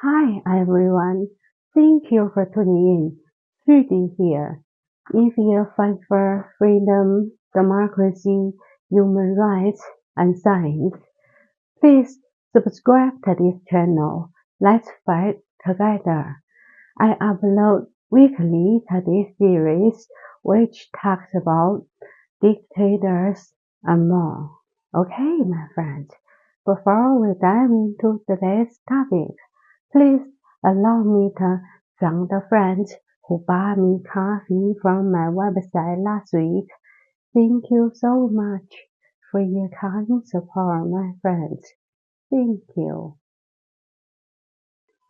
Hi everyone, thank you for tuning in. Judy here. If you fight for freedom, democracy, human rights, and science, please subscribe to this channel. Let's fight together. I upload weekly to this series which talks about dictators and more. Okay, my friends, before we dive into today's topic, please allow me to thank the friends who bought me coffee from my website last week. Thank you so much for your kind support, my friends. Thank you.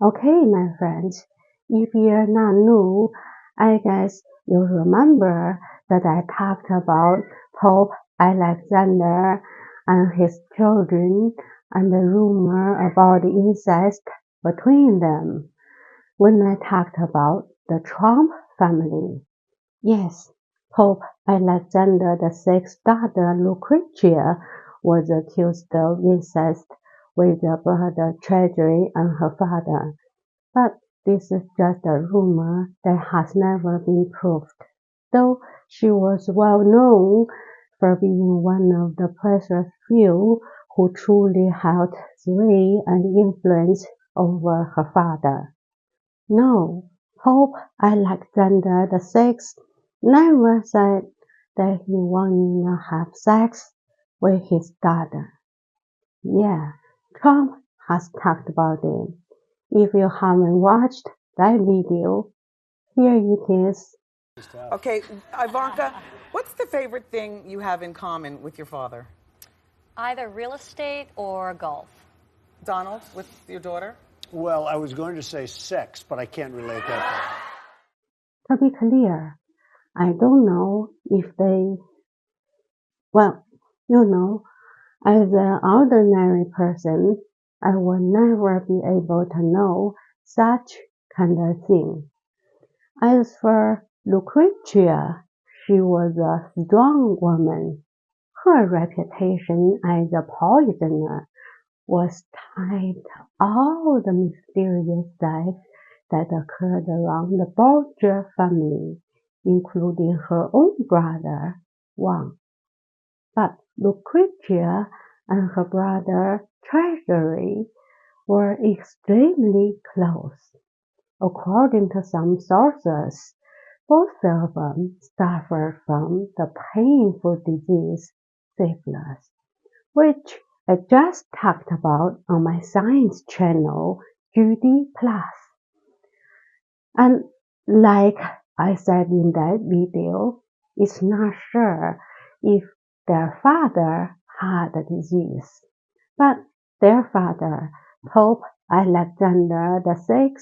Okay, my friends, if you're not new, I guess you remember that I talked about Pope Alexander and his children and the rumor about the incest between them when I talked about the Trump family. Yes, Pope Alexander VI's daughter Lucretia was accused of incest with her brother Treasury and her father, but this is just a rumor that has never been proved, though she was well known for being one of the precious few who truly held sway and influence over her father. No, Pope Alexander VI never said that he wanted to have sex with his daughter. Yeah, Trump has talked about it. If you haven't watched that video, here it is. Okay, Ivanka, what's the favorite thing you have in common with your father? Either real estate or golf. Donald, with your daughter? Well, I was going to say sex, but I can't relate that. To be clear, I don't know if they, well, as an ordinary person, I will never be able to know such kind of thing. As for Lucretia, she was a strong woman. Her reputation as a poisoner was tied to all the mysterious deaths that occurred around the Borgia family, including her own brother, Wang. But Lucretia and her brother Treasury were extremely close. According to some sources, both of them suffered from the painful disease syphilis, which I just talked about on my science channel, Judy Plus. And like I said in that video, it's not sure if their father had the disease, but their father, Pope Alexander VI,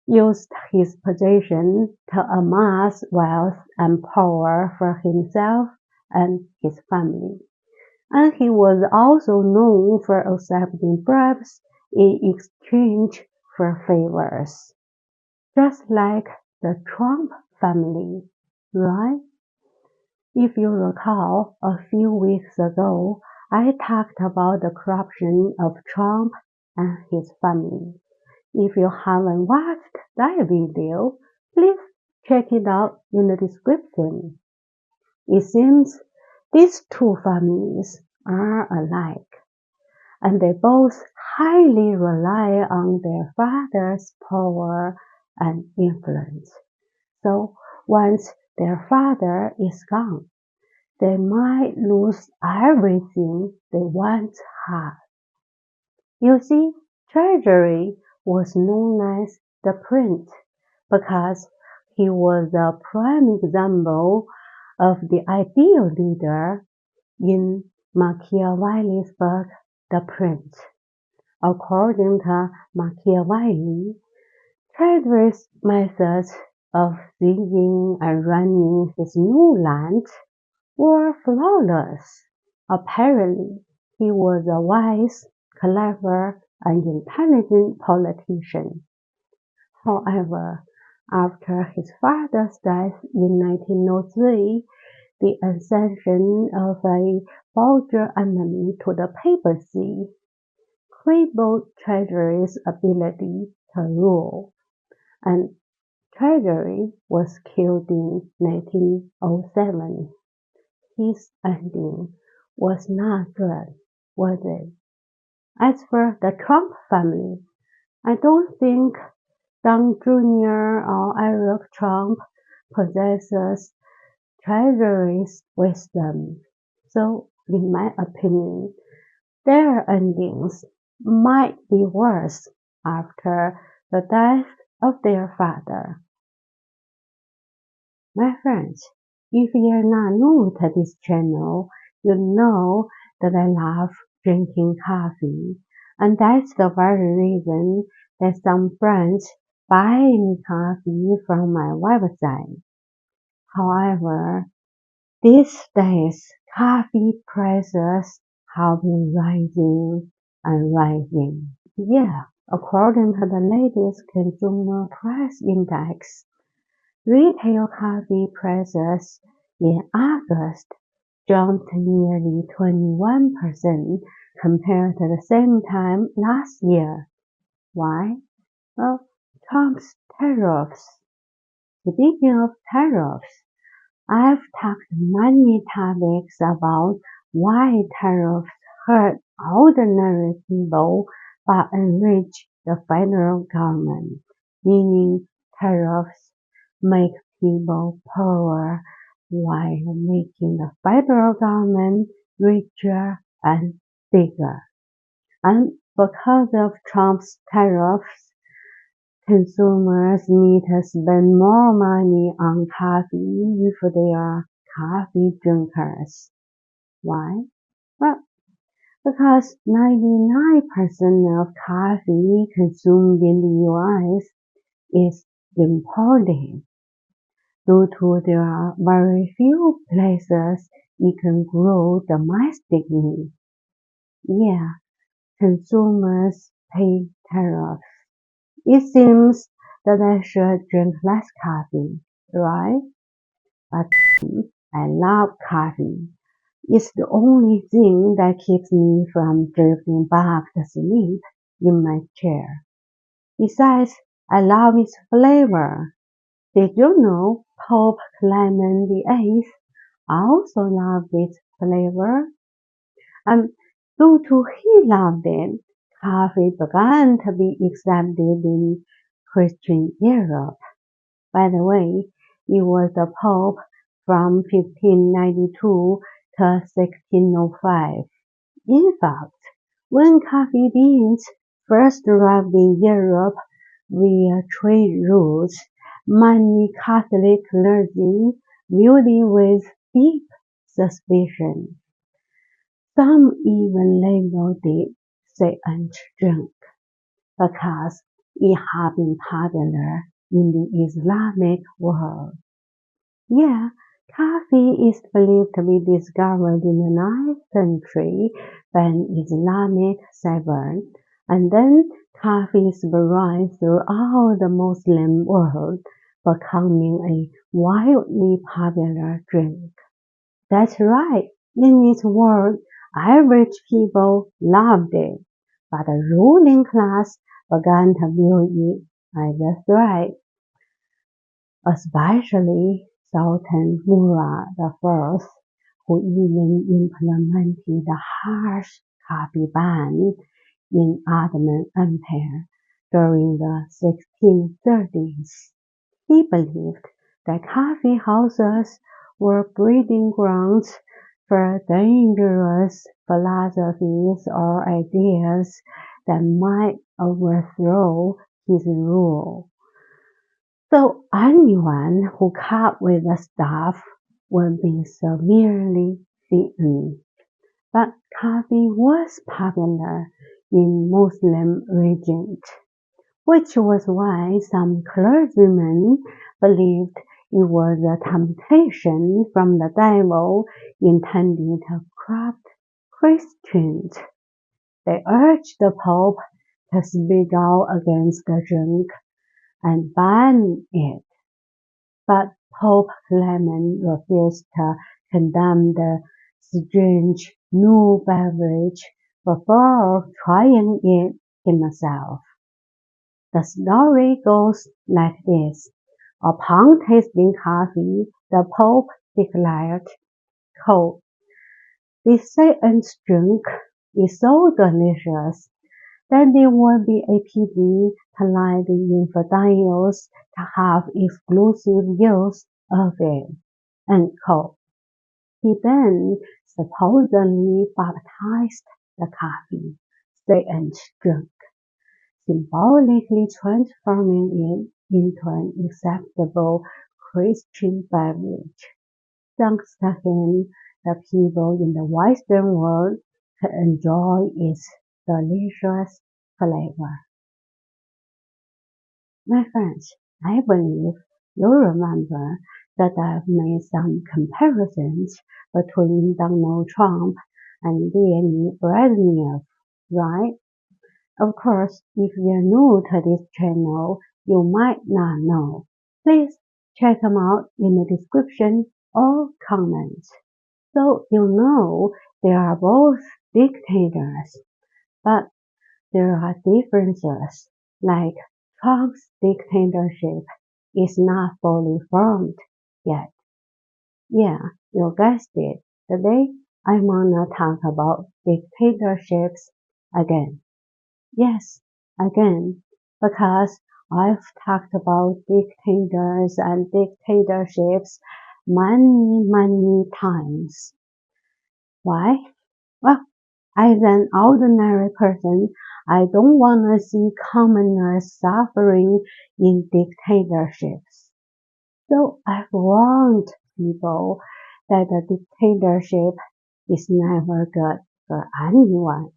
used his position to amass wealth and power for himself and his family. And he was also known for accepting bribes in exchange for favors. Just like the Trump family, right? If you recall, a few weeks ago, I talked about the corruption of Trump and his family. If you haven't watched that video, please check it out in the description. It seems these two families are alike, and they both highly rely on their father's power and influence. So once their father is gone, they might lose everything they once had. You see, Treasury was known as the Prince because he was a prime example of the ideal leader in Machiavelli's book, The Prince. According to Machiavelli, Treasury's methods of seizing and running his new land were flawless. Apparently, he was a wise, clever, and intelligent politician. However, after his father's death in 1903, the accession of a Borgia enemy to the papacy crippled Treasury's ability to rule, and Treasury was killed in 1907. His ending was not good, was it? As for the Trump family, I don't think Don Jr. or Eric Trump possesses Treasury's wisdom. So, in my opinion, their endings might be worse after the death of their father. My friends, if you're not new to this channel, you know that I love drinking coffee, and that's the very reason that some friends buy me coffee from my website. However, these days coffee prices have been rising and rising. Yeah, according to the latest Consumer Price Index, retail coffee prices in August jumped nearly 21% compared to the same time last year. Why? Well, Trump's tariffs. Speaking of tariffs, I've talked many topics about why tariffs hurt ordinary people but enrich the federal government, meaning tariffs make people poorer while making the federal government richer and bigger. And because of Trump's tariffs, consumers need to spend more money on coffee if they are coffee drinkers. Why? Well, because 99% of coffee consumed in the US is imported. Due to there are very few places it can grow domestically. Yeah, consumers pay tariffs. It seems that I should drink less coffee, right? But I love coffee. It's the only thing that keeps me from drifting back to sleep in my chair. Besides, I love its flavor. Did you know Pope Clement VIII also loved its flavor? And due to he loved it, coffee began to be accepted in Christian Europe. By the way, it was the Pope from 1592 to 1605. In fact, when coffee beans first arrived in Europe via trade routes, many Catholic clergy viewed it with deep suspicion. Some even labeled it Satan's drink because it had been popular in the Islamic world. Yeah, coffee is believed to be discovered in the 9th century by an Islamic shepherd, and then coffee spread throughout the Muslim world, becoming a wildly popular drink. That's right, in its world, average people loved it, but the ruling class began to view it as a threat. Especially Sultan Murad I, who even implemented a harsh coffee ban in Ottoman Empire during the 1630s. He believed that coffee houses were breeding grounds for dangerous philosophies or ideas that might overthrow his rule. So anyone who cut with the staff would be severely beaten. But coffee was popular in Muslim regions, which was why some clergymen believed it was a temptation from the devil intended to corrupt Christians. They urged the Pope to speak out against the drink and ban it. But Pope Clement refused to condemn the strange new beverage before trying it himself. The story goes like this. Upon tasting coffee, the Pope declared, quote, "This Satan's drink is so delicious that it would be a pity to let the infidels to have exclusive use of it." End quote. He then supposedly baptized the coffee, Satan's drink, symbolically transforming it into an acceptable Christian beverage. Thanks to him, the people in the Western world could enjoy its delicious flavor. My friends, I believe you remember that I've made some comparisons between Donald Trump and Lenin Brezhnev, right? Of course, if you're new to this channel, you might not know. Please check them out in the description or comments. So you know they are both dictators, but there are differences, like Trump's dictatorship is not fully formed yet. Yeah, you guessed it. Today, I'm gonna talk about dictatorships again. Yes, again, because I've talked about dictators and dictatorships many times. Why? Well, as an ordinary person, I don't want to see commoners suffering in dictatorships. So I've warned people that a dictatorship is never good for anyone.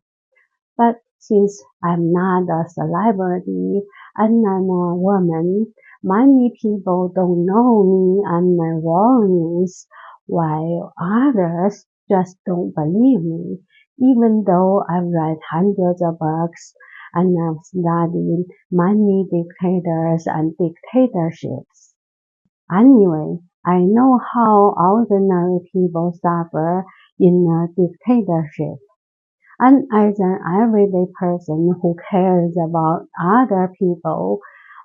But since I'm not a celebrity and I'm a woman, many people don't know me and my warnings, while others just don't believe me, even though I've read hundreds of books and I've studied many dictators and dictatorships. Anyway, I know how ordinary people suffer in a dictatorship. And as an everyday person who cares about other people,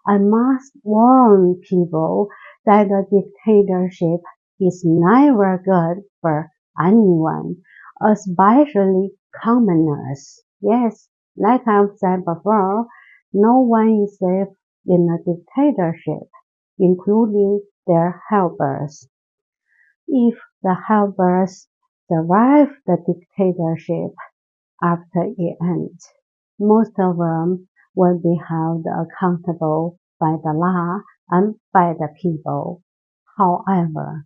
I must warn people that a dictatorship is never good for anyone, especially commoners. Yes, like I've said before, no one is safe in a dictatorship, including their helpers. If the helpers survive the dictatorship, after it ends, most of them will be held accountable by the law and by the people. However,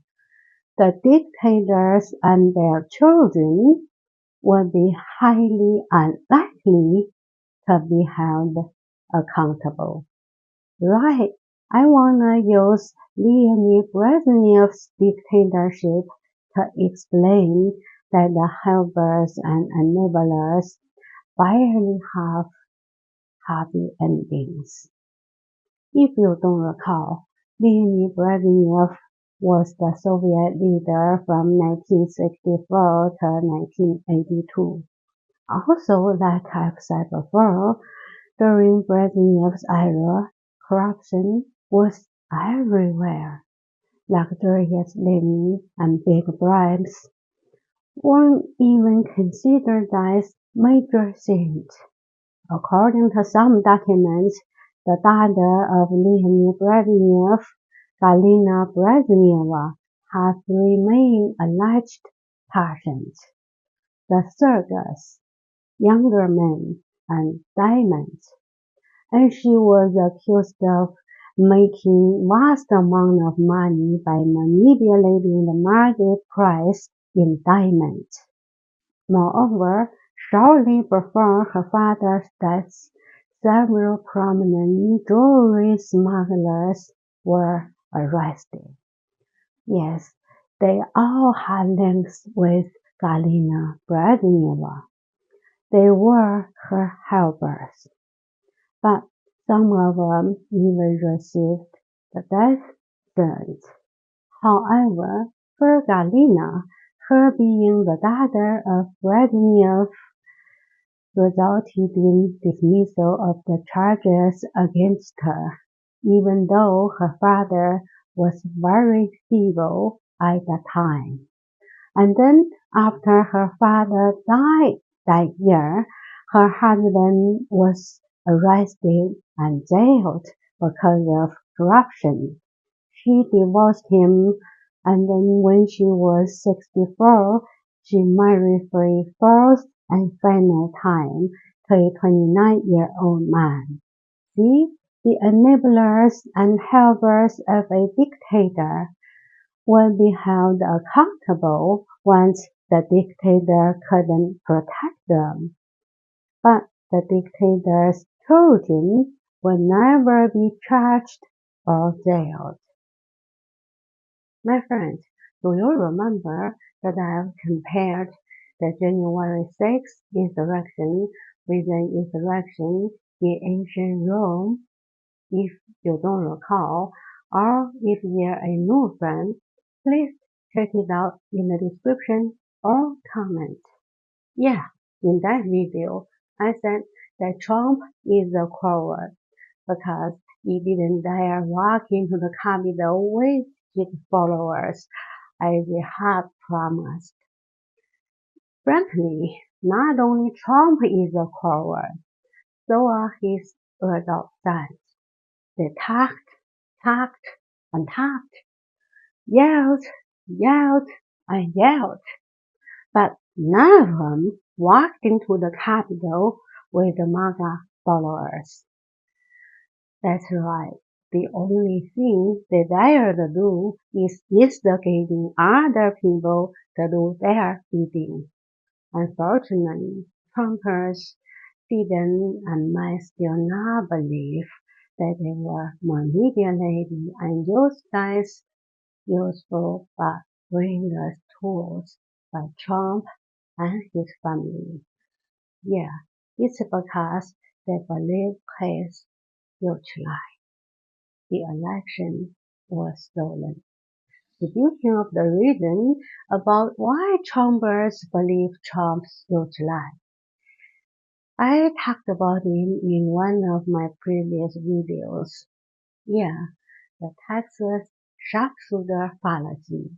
the dictators and their children will be highly unlikely to be held accountable. Right, I wanna use Leonid Brezhnev's dictatorship to explain that the helpers and enablers barely have happy endings. If you don't recall, Leonid Brezhnev was the Soviet leader from 1964 to 1982. Also, like I've said before, during Brezhnev's era, corruption was everywhere. Luxurious living and big bribes weren't even considered as major sins. According to some documents, the daughter of Leonid Brezhnev, Galina Brezhneva, had three main alleged passions: the circus, younger men, and diamonds, and she was accused of making vast amounts of money by manipulating the market price in diamonds. Moreover, shortly before her father's death, several prominent jewelry smugglers were arrested. Yes, they all had links with Galina Brezhneva. They were her helpers. But some of them even received the death sentence. However, for Galina, her being the daughter of Vladimir resulted in dismissal of the charges against her, even though her father was very feeble at the time. And then, after her father died that year, her husband was arrested and jailed because of corruption. She divorced him, and then when she was 64, she married for a first and final time to a 29-year-old man. See, the enablers and helpers of a dictator will be held accountable once the dictator couldn't protect them. But the dictator's children will never be charged or jailed. My friends, do you remember that I have compared the January 6th insurrection with the insurrection in ancient Rome? If you don't recall, or if you're a new friend, please check it out in the description or comment. Yeah, in that video, I said that Trump is a coward because he didn't dare walk into the Capitol with his followers as he had promised. Frankly, not only Trump is a coward, so are his adult sons. They talked, and talked, yelled, and yelled, but none of them walked into the Capitol with the MAGA followers. That's right. The only thing they dare to do is instigating other people to do their bidding. Unfortunately, Trumpers didn't and might still not believe that they were manipulated and used as useful but brainless tools by Trump and his family. Yeah, it's because they believe his huge lie. The election was stolen. Speaking of the reason about why Trumpers believe Trump's huge lie, I talked about it in one of my previous videos. Yeah, the Texas sharpshooter fallacy.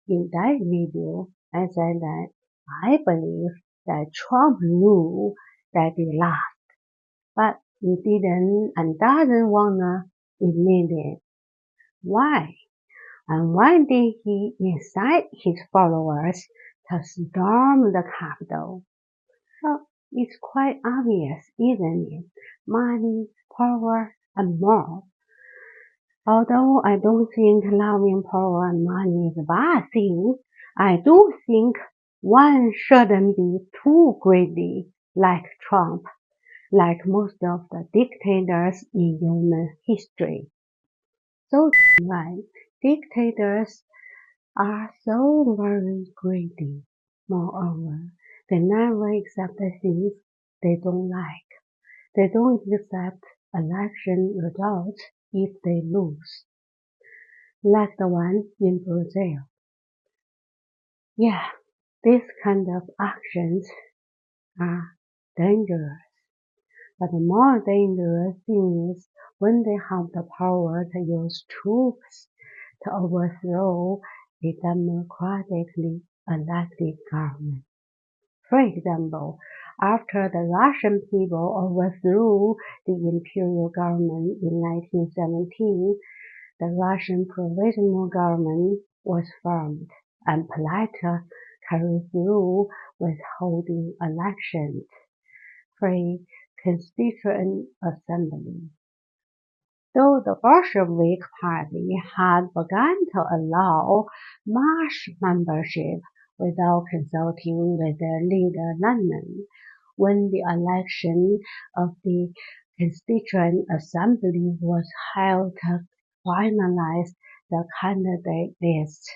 In that video, I said that I believe that Trump knew that he lost, but he didn't and doesn't wanna admit it. Why? And why did he incite his followers to storm the Capitol? Well, it's quite obvious, isn't it? Money, power, and more. Although I don't think loving power and money is a bad thing, I do think one shouldn't be too greedy like Trump, like most of the dictators in human history. So right, dictators are so very greedy. Moreover, they never accept the things they don't like. They don't accept election results if they lose, like the one in Brazil. Yeah, these kind of actions are dangerous. But the more dangerous thing is when they have the power to use troops to overthrow a democratically elected government. For example, after the Russian people overthrew the imperial government in 1917, the Russian provisional government was formed and politely carried through with holding elections for a Constituent Assembly. Though the Bolshevik Party had begun to allow mass membership without consulting with their leader Lenin, when the election of the Constituent Assembly was held to finalize the candidate list,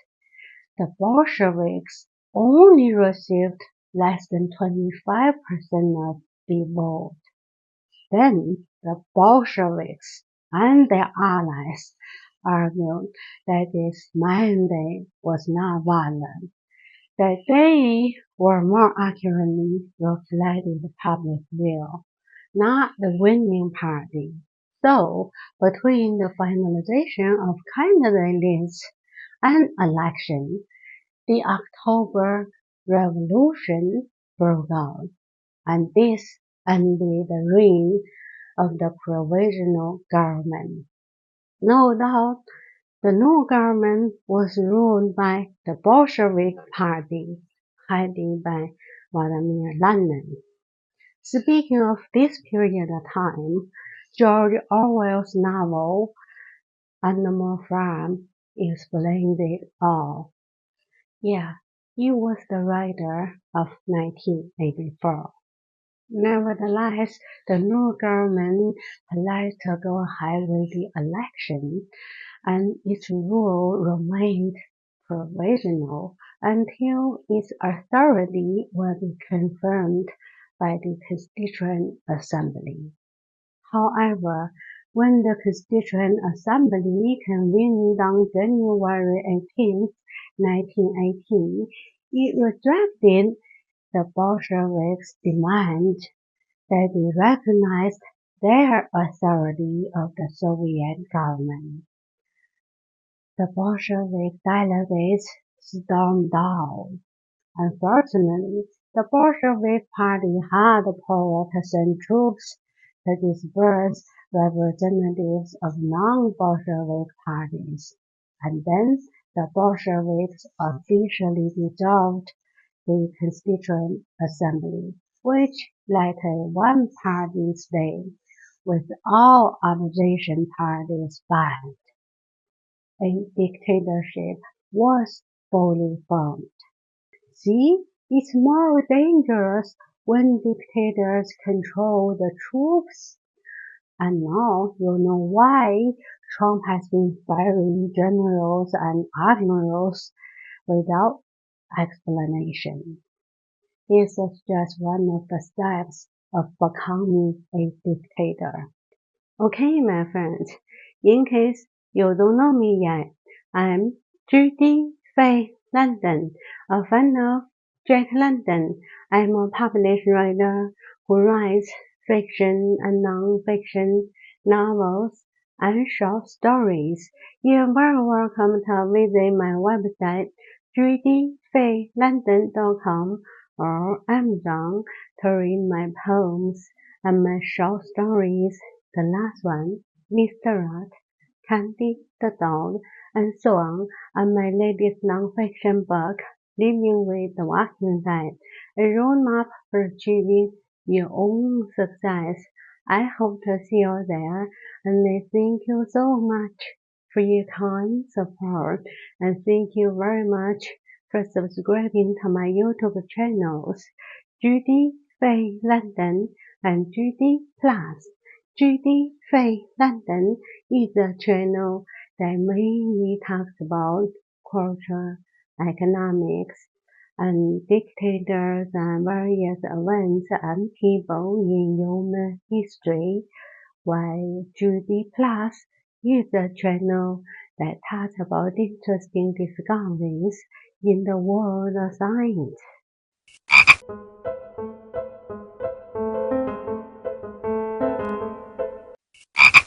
the Bolsheviks only received less than 25% of the vote. Then the Bolsheviks and their allies argued that this mandate was not valid. that they were more accurately reflecting the public will, not the winning party. So, between the finalization of candidate lists and election, the October Revolution broke out, and this ended the reign of the provisional government. No doubt, the new government was ruled by the Bolshevik Party, headed by Vladimir Lenin. Speaking of this period of time, George Orwell's novel Animal Farm explained it all. Yeah, he was the writer of 1984. Nevertheless, the new government pledged to go ahead with the election, and its rule remained provisional until its authority was confirmed by the Constituent Assembly. However, when the Constituent Assembly convened on January 18, 1918, it rejected the Bolsheviks' demand that they recognized their authority of the Soviet government. The Bolshevik delegates stormed out. Unfortunately, the Bolshevik Party had the power to send troops to disperse representatives of non-Bolshevik parties, and then the Bolsheviks officially dissolved the Constituent Assembly, which led to a one-party state with all opposition parties banned. A dictatorship was fully formed. See, it's more dangerous when dictators control the troops. And now you know why Trump has been firing generals and admirals without explanation. This is just one of the steps of becoming a dictator. Okay, my friends, in case you don't know me yet, I'm Judy London, a fan of Jack London. I'm a published writer who writes fiction and non-fiction novels and short stories. You're very welcome to visit my website, judyfaylondon.com or Amazon to read my poems and my short stories. The last one, Mr. Rat, Candy the dog, and so on, and my latest non-fiction book, Living with the Walking Dead, a roadmap for achieving your own success. I hope to see you there, and I thank you so much for your kind support, and thank you very much for subscribing to my YouTube channels, Judy Faye London and Judy Plus. Judy Faye London is a channel that mainly talks about culture, economics, and dictators and various events and people in human history, while Judy Plus is a channel that talks about interesting discoveries in the world of science.